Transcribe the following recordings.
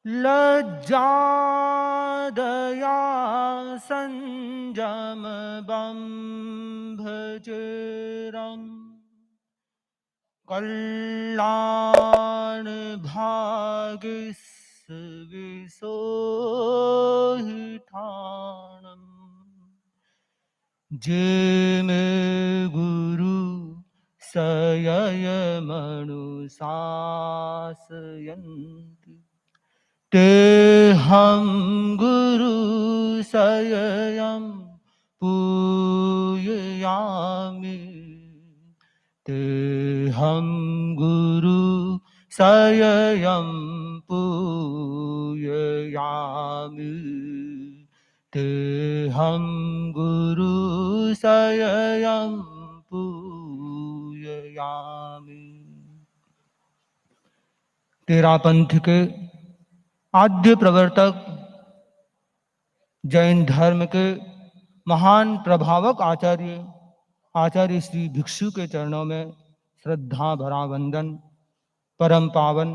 लज्जा दया संयम ब्रह्मचर्यम् कल्याण भाग्य विसोहिठानम् जेमे गुरु सयय मनुशासयन्ति ते हम गुरु सययं पूजयामि ते हम गुरु सययं पूजयामि ते हम गुरु सययं पूजयामि। तेरा पंथ के आद्य प्रवर्तक जैन धर्म के महान प्रभावक आचार्य श्री भिक्षु के चरणों में श्रद्धा भरा वंदन। परम पावन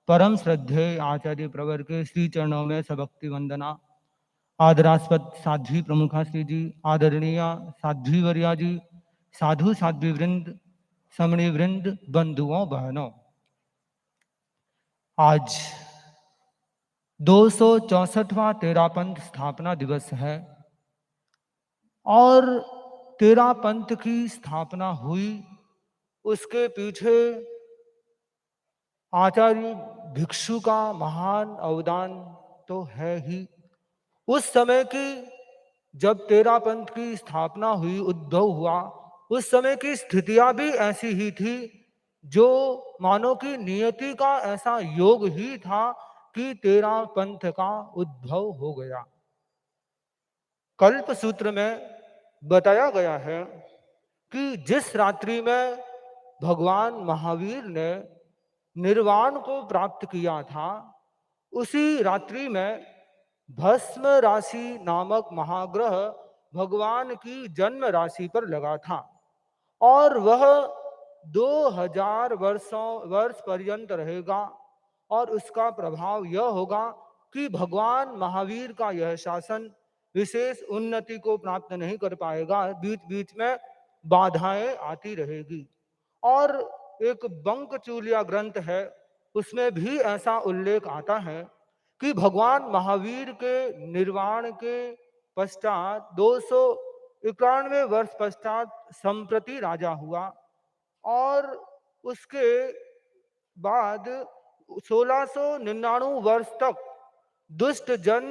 परम श्रद्धेय आचार्य प्रवर के श्री चरणों में सभक्ति वंदना। आदरास्पद साध्वी प्रमुखा श्री जी, आदरणीय साध्वी वरिया जी, साधु साध्वी वृंद, समणी वृंद, बंधुओं बहनों, आज 264वां तेरापंथ स्थापना दिवस है और तेरा पंथ की स्थापना हुई उसके पीछे आचार्य भिक्षु का महान अवदान तो है ही। उस समय की जब तेरा पंथ की स्थापना हुई, उद्भव हुआ, उस समय की स्थितियां भी ऐसी ही थी, जो मानो की नियति का ऐसा योग ही था कि तेरा पंथ का उद्भव हो गया। कल्प सूत्र में बताया गया है कि जिस रात्रि में भगवान महावीर ने निर्वाण को प्राप्त किया था, उसी रात्रि में भस्म राशि नामक महाग्रह भगवान की जन्म राशि पर लगा था और वह 2000 वर्ष पर्यंत रहेगा और उसका प्रभाव यह होगा कि भगवान महावीर का यह शासन विशेष उन्नति को प्राप्त नहीं कर पाएगा, बीच बीच में बाधाएं आती रहेगी। और एक बंकचूलिया ग्रंथ है, उसमें भी ऐसा उल्लेख आता है कि भगवान महावीर के निर्वाण के पश्चात 291 वर्ष पश्चात संप्रति राजा हुआ और उसके बाद 1699 वर्ष तक दुष्ट जन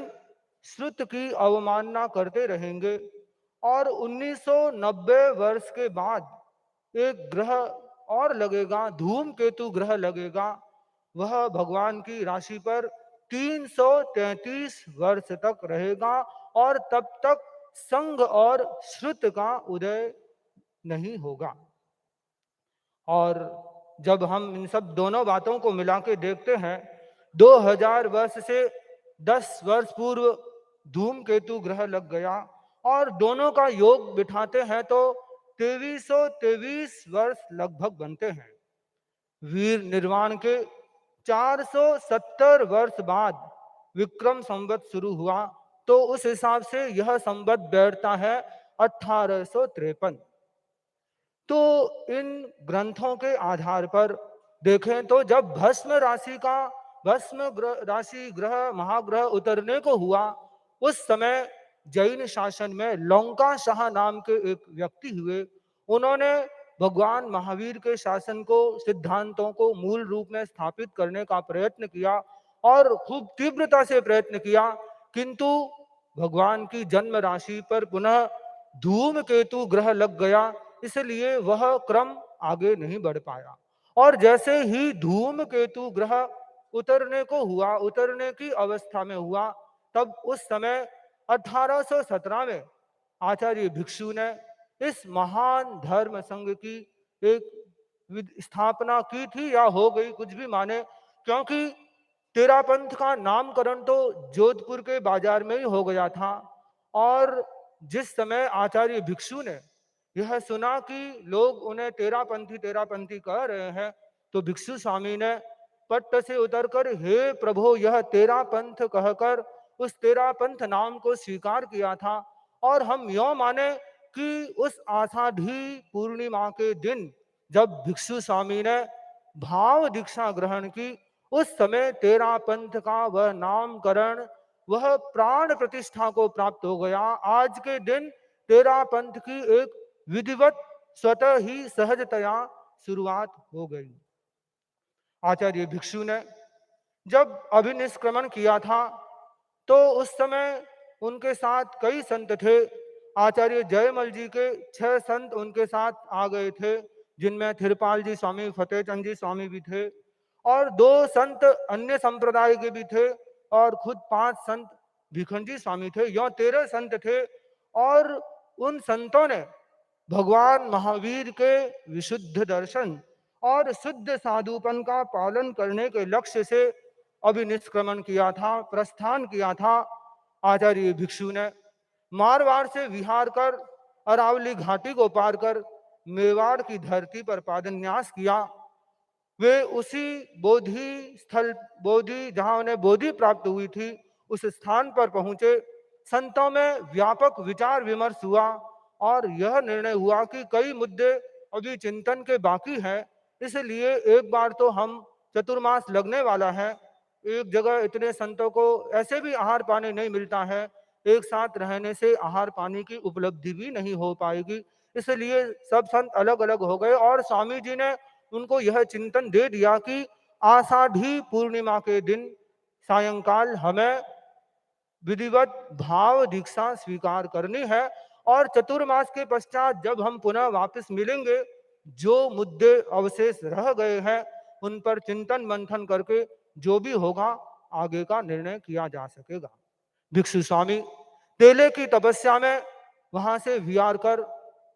श्रुत की अवमानना करते रहेंगे और 1990 वर्ष के बाद एक ग्रह और लगेगा, धूमकेतु ग्रह लगेगा। वह भगवान की राशि पर 333 वर्ष तक रहेगा और तब तक संघ और श्रुत का उदय नहीं होगा। और जब हम इन सब दोनों बातों को मिला के देखते हैं, 2000 वर्ष से 10 वर्ष पूर्व धूमकेतु ग्रह लग गया और दोनों का योग बिठाते हैं तो 2323 वर्ष लगभग बनते हैं। वीर निर्वाण के 470 वर्ष बाद विक्रम संवत शुरू हुआ, तो उस हिसाब से यह संवत बैठता है 1853। तो इन ग्रंथों के आधार पर देखें तो जब भस्म राशि ग्रह महाग्रह उतरने को हुआ, उस समय जैन शासन में लौंका शाह नाम के एक व्यक्ति हुए। उन्होंने भगवान महावीर के शासन को, सिद्धांतों को मूल रूप में स्थापित करने का प्रयत्न किया और खूब तीव्रता से प्रयत्न किया, किंतु भगवान की जन्म राशि पर पुनः धूमकेतु ग्रह लग गया, इसलिए वह क्रम आगे नहीं बढ़ पाया। और जैसे ही धूमकेतु ग्रह उतरने को हुआ, उतरने की अवस्था में हुआ, तब उस समय 1817 में आचार्य भिक्षु ने इस महान धर्म संघ की एक स्थापना की थी, या हो गई, कुछ भी माने, क्योंकि तेरा पंथ का नामकरण तो जोधपुर के बाजार में ही हो गया था। और जिस समय आचार्य भिक्षु ने यह सुना कि लोग उन्हें तेरा पंथी कह रहे हैं, तो भिक्षु स्वामी ने पट्ट से उतरकर हे प्रभो यह तेरा पंथ कहकर उस तेरा पंथ नाम को स्वीकार किया था। और हम यों माने कि उस आषाढ़ी पूर्णिमा के दिन जब भिक्षु स्वामी ने भाव दीक्षा ग्रहण की, उस समय तेरा पंथ का वह नामकरण, वह प्राण प्रतिष्ठा को प्राप्त हो गया। आज के दिन तेरा पंथ की एक विधिवत स्वतः ही सहजतया शुरुआत हो गई। आचार्य भिक्षु ने जब अभिनिष्क्रमण किया था तो उस समय उनके साथ कई संत थे। आचार्य जयमल जी के 6 संत उनके साथ आ गए थे, जिनमें थिरपाल जी स्वामी, फतेहचंद जी स्वामी भी थे और 2 संत अन्य संप्रदाय के भी थे और खुद 5 संत भिखंडी स्वामी थे। यों 13 संत थे और उन संतों ने भगवान महावीर के विशुद्ध दर्शन और शुद्ध साधुपन का पालन करने के लक्ष्य से अभिनिष्क्रमण किया था, प्रस्थान किया था। आचार्य भिक्षु ने मारवाड़ से विहार कर अरावली घाटी को पार कर मेवाड़ की धरती पर पादन्यास किया। वे उसी बोधि स्थल, बोधि जहां उन्हें बोधि प्राप्त हुई थी, उस स्थान पर पहुंचे। संतों में व्यापक विचार विमर्श हुआ और यह निर्णय हुआ कि कई मुद्दे अभी चिंतन के बाकी हैं, इसलिए एक बार तो हम चतुर्मास लगने वाला है, एक जगह इतने संतों को ऐसे भी आहार पानी नहीं मिलता है, एक साथ रहने से आहार पानी की उपलब्धि भी नहीं हो पाएगी, इसलिए सब संत अलग अलग हो गए। और स्वामी जी ने उनको यह चिंतन दे दिया कि आषाढ़ी पूर्णिमा के दिन सायंकाल हमें विधिवत भाव दीक्षा स्वीकार करनी है और चतुर्मास के पश्चात जब हम पुनः वापस मिलेंगे, जो मुद्दे अवशेष रह गए हैं उन पर चिंतन मंथन करके जो भी होगा आगे का निर्णय किया जा सकेगा। भिक्षु स्वामी तेले की तपस्या में वहां से विहार कर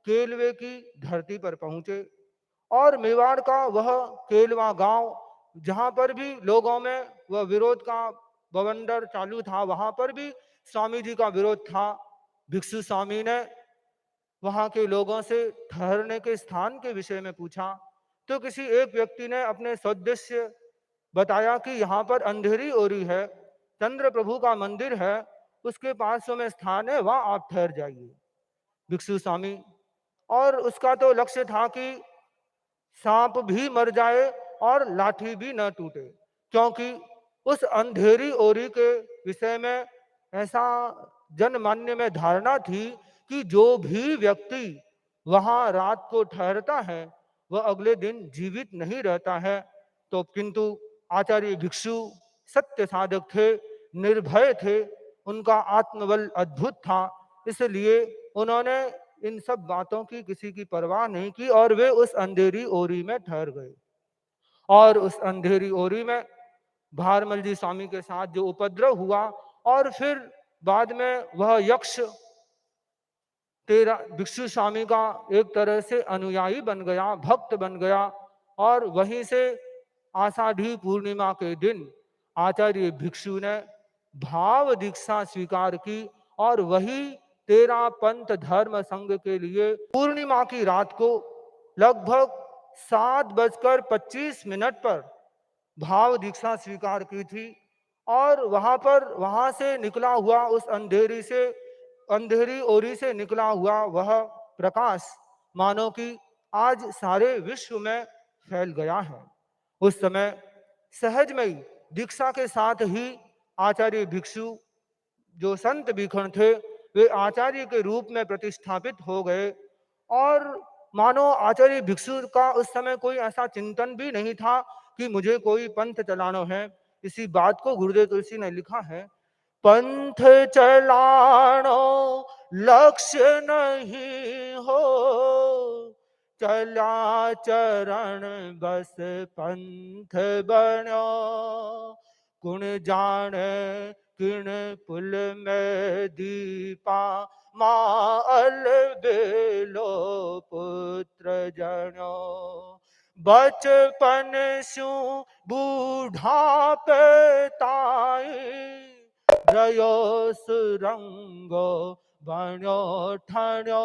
केलवे की धरती पर पहुंचे और मेवाड़ का वह केलवा गांव जहां पर भी लोगों में वह विरोध का बवंडर चालू था, वहां पर भी स्वामी जी का विरोध था। भिक्षु स्वामी ने वहां के लोगों से ठहरने के स्थान के विषय में पूछा तो किसी एक व्यक्ति ने अपने सदस्य बताया कि यहाँ पर अंधेरी ओरी है, चंद्र प्रभु का मंदिर है, उसके पास में स्थान है, वहां आप ठहर जाइए। भिक्षु स्वामी और उसका तो लक्ष्य था कि सांप भी मर जाए और लाठी भी न टूटे, क्योंकि उस अंधेरी ओरी के विषय में ऐसा जनमान्य में धारणा थी कि जो भी व्यक्ति वहां रात को ठहरता है वह अगले दिन जीवित नहीं रहता है। तो किंतु आचार्य भिक्षु सत्य साधक थे, निर्भय थे, उनका आत्मबल अद्भुत था, इसलिए उन्होंने इन सब बातों की किसी की परवाह नहीं की और वे उस अंधेरी ओरी में ठहर गए। और उस अंधेरी ओरी में भारमल जी स्वामी के साथ जो उपद्रव हुआ और फिर बाद में वह यक्ष तेरा भिक्षु स्वामी का एक तरह से अनुयायी बन गया, भक्त बन गया और वहीं से आषाढ़ी पूर्णिमा के दिन आचार्य भिक्षु ने भाव दीक्षा स्वीकार की और वही तेरा पंथ धर्म संघ के लिए पूर्णिमा की रात को लगभग 7:25 पर भाव दीक्षा स्वीकार की थी। और वहां से निकला हुआ उस अंधेरी ओरी से निकला हुआ वह प्रकाश मानो कि आज सारे विश्व में फैल गया है। उस समय सहजमयी दीक्षा के साथ ही आचार्य भिक्षु जो संत भिखण थे वे आचार्य के रूप में प्रतिष्ठापित हो गए और मानो आचार्य भिक्षु का उस समय कोई ऐसा चिंतन भी नहीं था कि मुझे कोई पंथ चलाना है। इसी बात को गुरुदेव तुलसी ने लिखा है, पंथ चलानो लक्ष्य नहीं हो, चला चरण बस पंथ बनो, गुण जाने किण पुल में दीपा, माल बेलो पुत्र जनो, बचपन सु बूढ़ापे ताई, रयो सुरंगो बण्यो ठण्यो,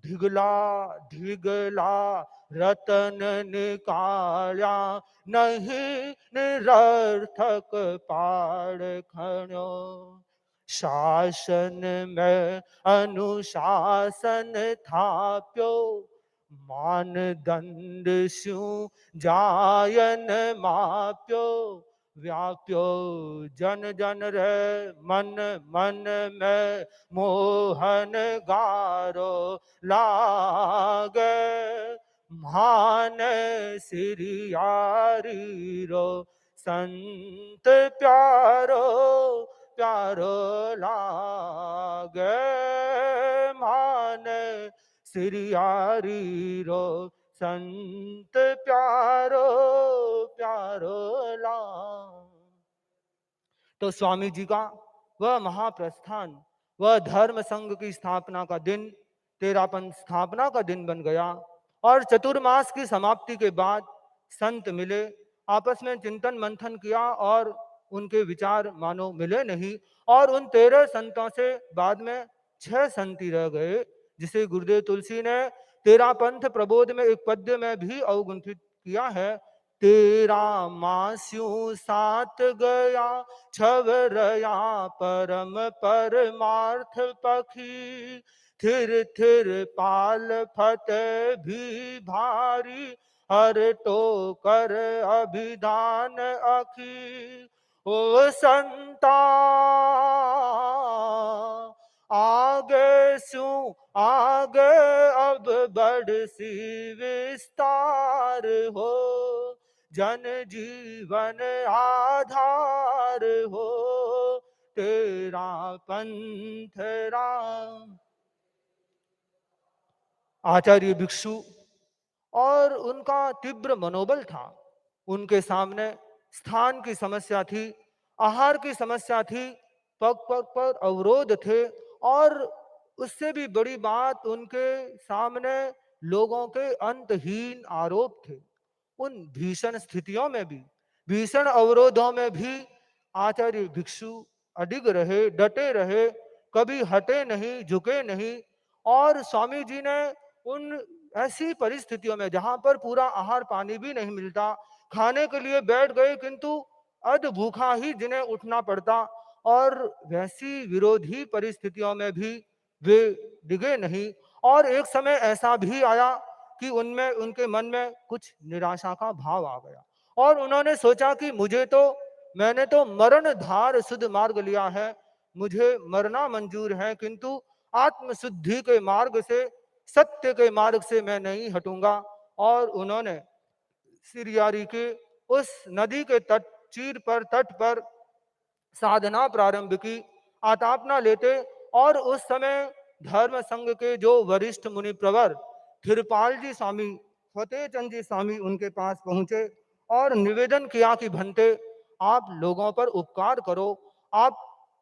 ढिगला ढिगला रतन निकाल्या नहीं निरर्थक पाड़ खण्यो। शासन में अनुशासन थाप्यो मानदंड स्यू जायन माप्यो। व्याप्यो जन जन रे मन मन में मोहन गारो लागे। मान सिरियारी रो संत प्यारो प्यारो लागे। मान सिरियारी रो संत प्यारो प्यारो लागे। तो स्वामी जी का वह महाप्रस्थान, वह धर्म संघ की स्थापना का दिन तेरापन स्थापना का दिन बन गया। और चतुर्मास की समाप्ति के बाद संत मिले, आपस में चिंतन मंथन किया और उनके विचार मानो मिले नहीं। और उन 13 संतों से बाद में 6 संत ही रह गए, जिसे गुरुदेव तुलसी ने तेरा पंथ प्रबोध में एक पद्य में भी अवगुंठित किया है। तेरा मास्यू सात गया छवरया परम परमार्थ पखी। थिर थिर पाल फतेह भी भारी हर तो कर अभिधान अखी। ओ संता आगे सू आगे अब बढ़ सी विस्तार हो। जन जीवन आधार हो तेरा पंथ राम। आचार्य भिक्षु और उनका तीव्र मनोबल था। उनके सामने स्थान की समस्या थी, आहार की समस्या थी, पग पग पर अवरोध थे। और उससे भी बड़ी बात, उनके सामने लोगों के अंतहीन आरोप थे। उन भीषण स्थितियों में भी, भीषण अवरोधों में भी आचार्य भिक्षु अडिग रहे, डटे रहे, कभी हटे नहीं, झुके नहीं। और स्वामी जी ने उन ऐसी परिस्थितियों में जहां पर पूरा आहार पानी भी नहीं मिलता, खाने के लिए बैठ गए किंतु अध भूखा ही जिन्हें उठना पड़ता, और वैसी विरोधी परिस्थितियों में भी वे डिगे नहीं। और एक समय ऐसा भी आया कि उनमें, उनके मन में कुछ निराशा का भाव आ गया और उन्होंने सोचा कि मैंने तो मरण धार शुद्ध मार्ग लिया है, मुझे मरना मंजूर है, किंतु आत्मशुद्धि के मार्ग से, सत्य के मार्ग से मैं नहीं हटूंगा। और उन्होंने सिरियारी के उस नदी के तट पर साधना प्रारंभ की, आतापना लेते। और उस समय धर्म संघ के जो वरिष्ठ मुनि प्रवर थिरपाल जी स्वामी, फतेह चंद जी स्वामी उनके पास पहुंचे और निवेदन किया कि भंते, आप लोगों पर उपकार करो, आप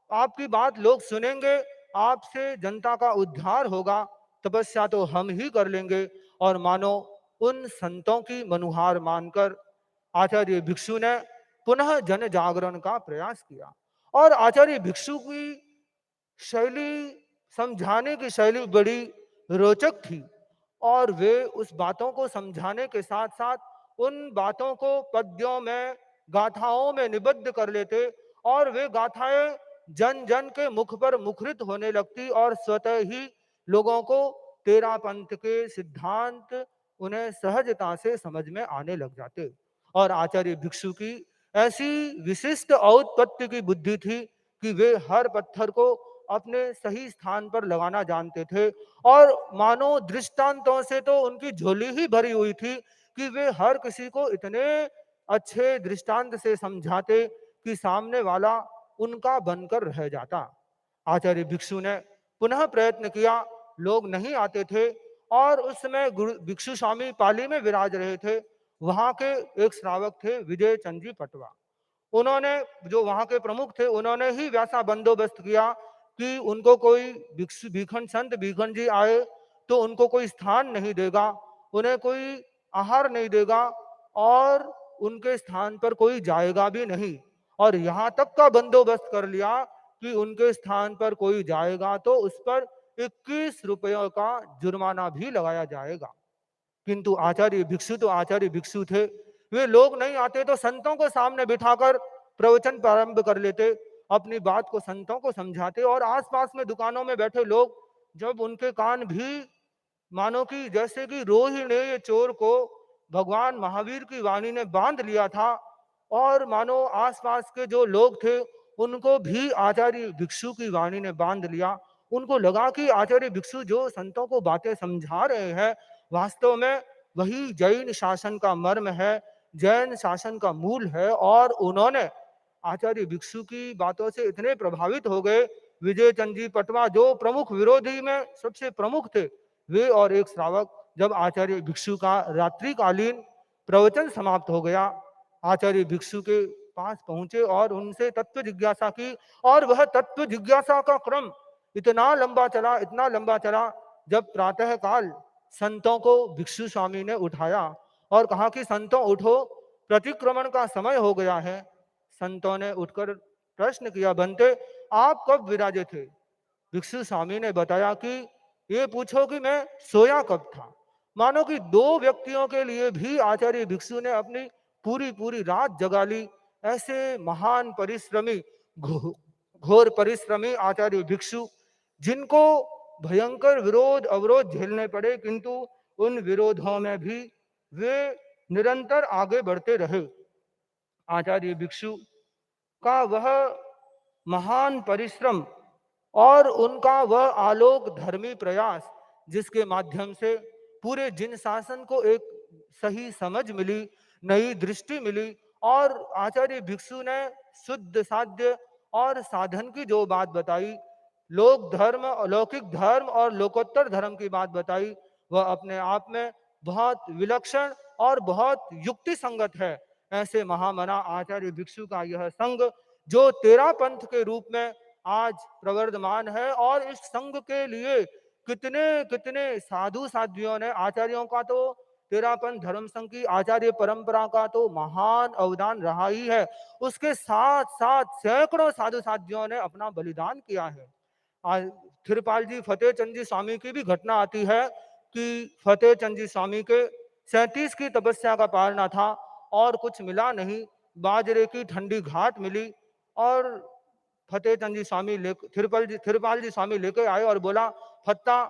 आपकी बात लोग सुनेंगे, आपसे जनता का उद्धार होगा, तपस्या तो हम ही कर लेंगे। और मानो उन संतों की मनुहार मानकर आचार्य भिक्षु ने पुनः जन जागरण का प्रयास किया। और आचार्य भिक्षु की शैली, समझाने की शैली बड़ी रोचक थी। और वे उस बातों को समझाने के साथ साथ उन बातों को पद्यों में, गाथाओं में निबद्ध कर लेते, और वे गाथाएं जन जन के मुख पर मुखरित होने लगती और स्वतः ही लोगों को तेरा पंथ के सिद्धांत उन्हें सहजता से समझ में आने लग जाते। और आचार्य भिक्षु की ऐसी विशिष्ट औत्पत्ति की बुद्धि थी कि वे हर पत्थर को अपने सही स्थान पर लगाना जानते थे। और मानो दृष्टांतों से तो उनकी झोली ही भरी हुई थी कि वे हर किसी को इतने अच्छे दृष्टांत से समझाते कि सामने वाला उनका बनकर रह जाता। आचार्य भिक्षु ने पुनः प्रयत्न किया, लोग नहीं आते थे। और उस समय गुरु भिक्षु स्वामी पाली में विराज रहे थे। वहां के एक श्रावक थे विजय चंद जी पटवा, उन्होंने, जो वहां के प्रमुख थे, उन्होंने ही वैसा बंदोबस्त किया कि उनको कोई भिक्षु भीखन संत भीखन जी आए तो उनको कोई स्थान नहीं देगा, उन्हें कोई आहार नहीं देगा और उनके स्थान पर कोई जाएगा भी नहीं। और यहाँ तक का बंदोबस्त कर लिया कि उनके स्थान पर कोई जाएगा तो उस पर 21 रुपयों का जुर्माना भी लगाया जाएगा। किंतु आचार्य भिक्षु तो आचार्य भिक्षु थे। वे लोग नहीं आते तो संतों को सामने बिठाकर प्रवचन प्रारंभ कर लेते, अपनी बात को संतों को समझाते, और आसपास में दुकानों में बैठे लोग जब उनके कान भी मानो कि जैसे कि रोही ने ये चोर को भगवान महावीर की वाणी ने बांध लिया था, और मानो आसपास के जो लोग थे उनको भी आचार्य भिक्षु की वाणी ने बांध लिया। उनको लगा कि आचार्य भिक्षु जो संतों को बातें समझा रहे हैं वास्तव में वही जैन शासन का मर्म है, जैन शासन का मूल है। और उन्होंने आचार्य भिक्षु की बातों से इतने प्रभावित हो गए, विजय चंद जी पटवा जो प्रमुख विरोधी में सबसे प्रमुख थे, वे और एक श्रावक, जब आचार्य भिक्षु का रात्रिकालीन प्रवचन समाप्त हो गया, आचार्य भिक्षु के पास पहुंचे और उनसे तत्व जिज्ञासा की। और वह तत्व जिज्ञासा का क्रम इतना लंबा चला, इतना लंबा चला, जब प्रातः काल संतों को भिक्षु स्वामी ने उठाया और कहा कि संतों उठो, प्रतिक्रमण का समय हो गया है। संतों ने उठकर प्रश्न किया, बनते आप कब विराजे थे? भिक्षु स्वामी ने बताया कि ये पूछो कि मैं सोया कब था। मानो कि दो व्यक्तियों के लिए भी आचार्य भिक्षु ने अपनी पूरी पूरी रात जगा ली। ऐसे महान परिश्रमी, घोर परिश्रमी आचार्य भिक्षु, जिनको भयंकर विरोध अवरोध झेलने पड़े, किंतु उन विरोधों में भी वे निरंतर आगे बढ़ते रहे। आचार्य भिक्षु का वह महान परिश्रम और उनका वह आलोक धर्मी प्रयास, जिसके माध्यम से पूरे जिन शासन को एक सही समझ मिली, नई दृष्टि मिली, और आचार्य भिक्षु ने शुद्ध साध्य और साधन की जो बात बताई, लोक धर्म, अलौकिक धर्म और लोकोत्तर धर्म की बात बताई, वह अपने आप में बहुत विलक्षण और बहुत युक्ति संगत है। ऐसे महामना आचार्य भिक्षु का यह संघ जो तेरा पंथ के रूप में आज प्रवर्धमान है, और इस संघ के लिए कितने कितने साधु साध्वियों ने, आचार्यों का तो तेरापन धर्म संघ की आचार्य परंपरा का तो महान अवदान रहा ही है, उसके साथ साथ सैकड़ों साधु साध्वियों ने अपना बलिदान किया है। आज थिरपाल जी फतेह चंद जी स्वामी की भी घटना आती है कि फतेह चंद जी स्वामी के 37 की तपस्या का पारना था और कुछ मिला नहीं, बाजरे की ठंडी घाट मिली, और फतेह चंद जी स्वामी थिरपाल जी स्वामी लेके आए और बोला फत्ता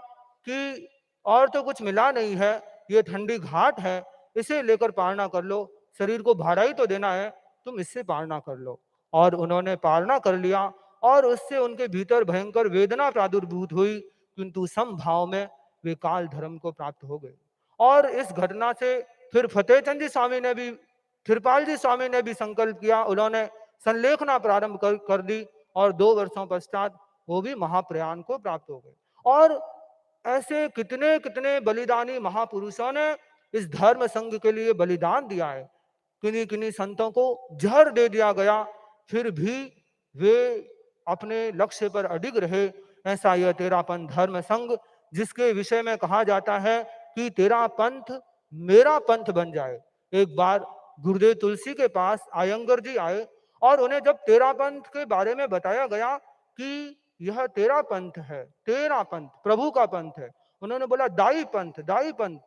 कि और तो कुछ मिला नहीं है, ये ठंडी घाट है, इसे लेकर पारना कर लो, शरीर को भाड़ा ही तो देना है, तुम इससे पारना कर लो। और उन्होंने पारना कर लिया और उससे उनके भीतर भयंकर वेदना प्रादुर्भूत हुई, किंतु समभाव में वे काल धर्म को प्राप्त हो गए। और इस घटना से फिर फतेह चंद जी स्वामी ने भी, थिरपाल जी स्वामी ने भी संकल्प किया, उन्होंने संलेखना प्रारंभ कर दी, और 2 वर्षों पश्चात वो भी महाप्रयाण को प्राप्त हो गए। और ऐसे कितने कितने बलिदानी महापुरुषों ने इस धर्म संघ के लिए बलिदान दिया है। किन्हीं किन्हीं संतों को जहर दे दिया गया, फिर भी वे अपने लक्ष्य पर अडिग रहे। ऐसा यह तेरापंथ धर्म संघ, जिसके विषय में कहा जाता है कि तेरा पंथ मेरा पंथ बन जाए। एक बार गुरुदेव तुलसी के पास आयंगर जी आए, और उन्हें जब तेरा पंथ के बारे में बताया गया कि यह तेरा पंथ है, तेरा पंथ प्रभु का पंथ है, उन्होंने बोला दाई पंथ, दाई पंथ।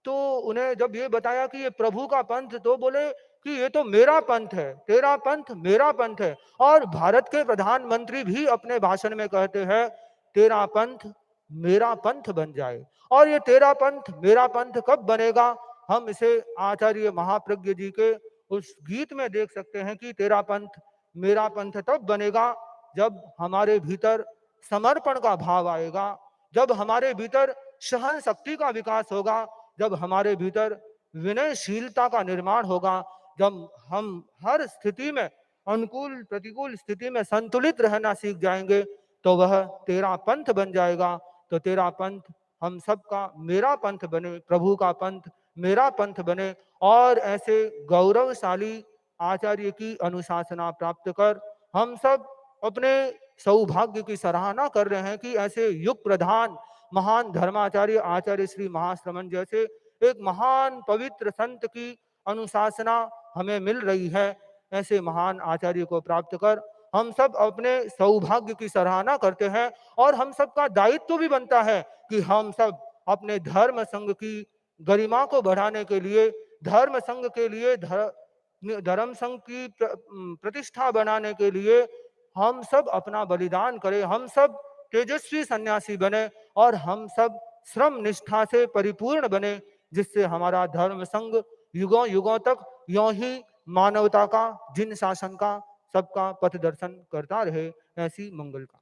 तो उन्हें जब ये बताया कि ये प्रभु का पंथ, तो बोले कि ये तो मेरा पंथ है, तेरा पंथ मेरा पंथ है। और भारत के प्रधानमंत्री भी अपने भाषण में कहते हैं तेरा पंथ मेरा पंथ बन जाए। और ये तेरा पंथ मेरा पंथ कब बनेगा, हम इसे आचार्य महाप्रज्ञ जी के उस गीत में देख सकते हैं कि तेरा पंथ मेरा पंथ तब बनेगा जब हमारे भीतर समर्पण का भाव आएगा, जब हमारे भीतर सहन शक्ति का विकास होगा, जब हमारे भीतर विनयशीलता का निर्माण होगा, जब हम हर स्थिति में, अनुकूल प्रतिकूल स्थिति में संतुलित रहना सीख जाएंगे, तो वह तेरा पंथ बन जाएगा। तो तेरा पंथ हम सबका मेरा पंथ बने, प्रभु का पंथ मेरा पंथ बने, और ऐसे गौरवशाली आचार्य की अनुशासना प्राप्त कर हम सब अपने सौभाग्य की सराहना कर रहे हैं कि ऐसे युग प्रधान महान धर्माचार्य आचार्य श्री महाश्रमण जैसे एक महान पवित्र संत की अनुशासना हमें मिल रही है। ऐसे महान आचार्य को प्राप्त कर हम सब अपने सौभाग्य की सराहना करते हैं, और हम सब का दायित्व भी बनता है कि हम सब अपने धर्म संघ की गरिमा को बढ़ाने के लिए, धर्म संघ के लिए, धर्म संघ की प्रतिष्ठा बनाने के लिए हम सब अपना बलिदान करें, हम सब तेजस्वी सन्यासी बने और हम सब श्रम निष्ठा से परिपूर्ण बने, जिससे हमारा धर्म संघ युगों युगों तक यों ही मानवता का, जिन शासन का, सबका पथ दर्शन करता रहे। ऐसी मंगल का